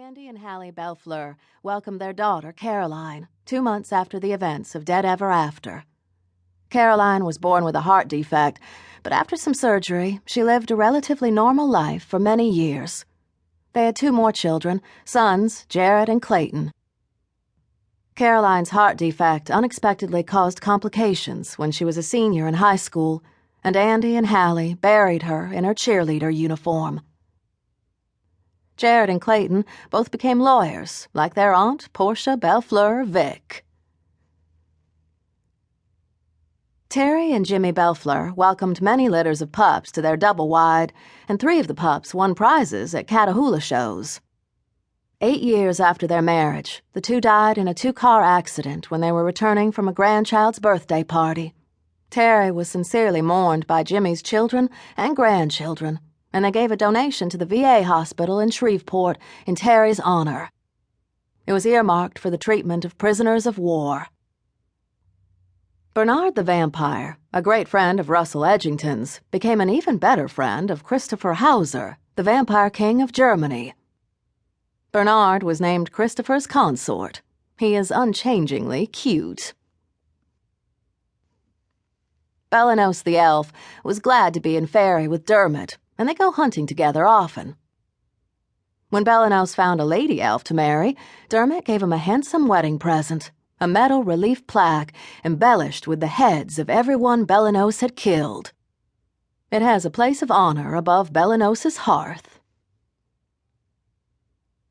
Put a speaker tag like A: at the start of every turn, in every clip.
A: Andy and Hallie Belfleur welcomed their daughter, Caroline, 2 months after the events of Dead Ever After. Caroline was born with a heart defect, but after some surgery, she lived a relatively normal life for many years. They had 2 more children, sons, Jared and Clayton. Caroline's heart defect unexpectedly caused complications when she was a senior in high school, and Andy and Hallie buried her in her cheerleader uniform. Jared and Clayton both became lawyers, like their aunt, Portia Belfleur Vick. Terry and Jimmy Belfleur welcomed many litters of pups to their double-wide, and 3 of the pups won prizes at Catahoula shows. 8 years after their marriage, the 2 died in a 2-car accident when they were returning from a grandchild's birthday party. Terry was sincerely mourned by Jimmy's children and grandchildren, and they gave a donation to the VA hospital in Shreveport in Terry's honor. It was earmarked for the treatment of prisoners of war. Bernard the vampire, a great friend of Russell Edgington's, became an even better friend of Christopher Hauser, the vampire king of Germany. Bernard was named Christopher's consort. He is unchangingly cute. Bellenos the elf was glad to be in Fairy with Dermot, and they go hunting together often. When Bellenos found a lady elf to marry, Dermot gave him a handsome wedding present, a metal relief plaque embellished with the heads of everyone Bellenos had killed. It has a place of honor above Bellenos's hearth.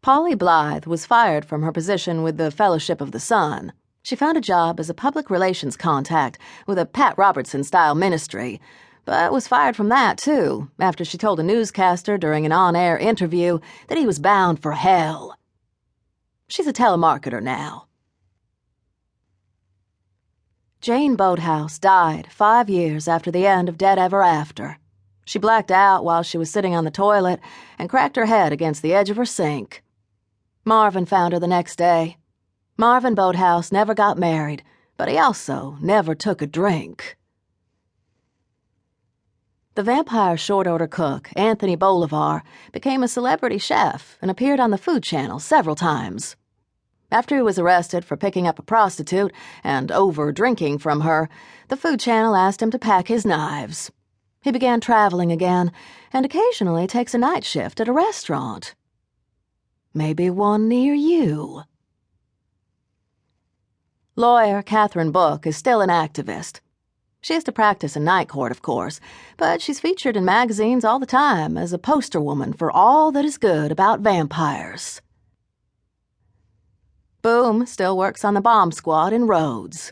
A: Polly Blythe was fired from her position with the Fellowship of the Sun. She found a job as a public relations contact with a Pat Robertson-style ministry, but was fired from that, too, after she told a newscaster during an on-air interview that he was bound for hell. She's a telemarketer now. Jane Boathouse died 5 years after the end of Dead Ever After. She blacked out while she was sitting on the toilet and cracked her head against the edge of her sink. Marvin found her the next day. Marvin Boathouse never got married, but he also never took a drink. The vampire short-order cook, Anthony Bolivar, became a celebrity chef and appeared on the Food Channel several times. After he was arrested for picking up a prostitute and over-drinking from her, the Food Channel asked him to pack his knives. He began traveling again and occasionally takes a night shift at a restaurant. Maybe one near you. Lawyer Catherine Book is still an activist. She has to practice in night court, of course, but she's featured in magazines all the time as a poster woman for all that is good about vampires. Boom still works on the bomb squad in Rhodes.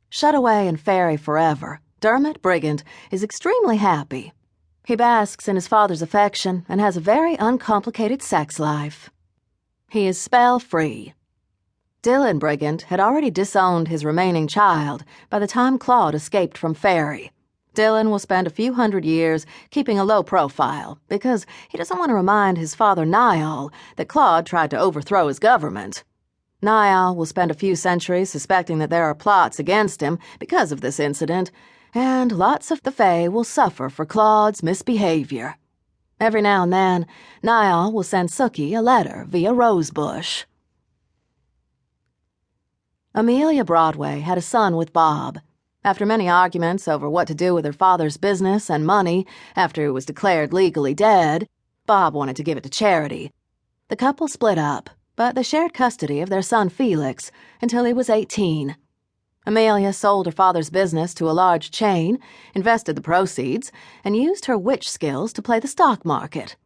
A: Shut away in Fairy forever, Dermot Brigand is extremely happy. He basks in his father's affection and has a very uncomplicated sex life. He is spell-free. Dylan Brigand had already disowned his remaining child by the time Claude escaped from Fairy. Dylan will spend a few hundred years keeping a low profile because he doesn't want to remind his father Niall that Claude tried to overthrow his government. Niall will spend a few centuries suspecting that there are plots against him because of this incident, and lots of the Fae will suffer for Claude's misbehavior. Every now and then, Niall will send Sookie a letter via Rosebush. Amelia Broadway had a son with Bob. After many arguments over what to do with her father's business and money after he was declared legally dead, Bob wanted to give it to charity. The couple split up, but they shared custody of their son Felix until he was 18. Amelia sold her father's business to a large chain, invested the proceeds, and used her witch skills to play the stock market.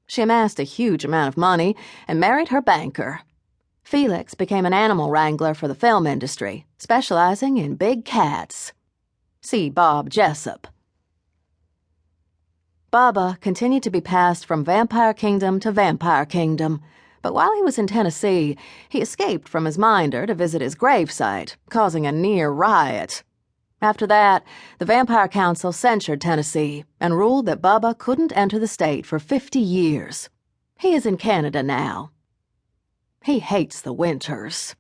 A: She amassed a huge amount of money and married her banker. Felix became an animal wrangler for the film industry, specializing in big cats. See Bob Jessup. Bubba continued to be passed from vampire kingdom to vampire kingdom, but while he was in Tennessee, he escaped from his minder to visit his gravesite, causing a near riot. After that, the Vampire Council censured Tennessee and ruled that Bubba couldn't enter the state for 50 years. He is in Canada now. He hates the winters.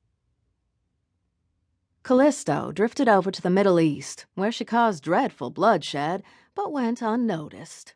A: Callisto drifted over to the Middle East, where she caused dreadful bloodshed, but went unnoticed.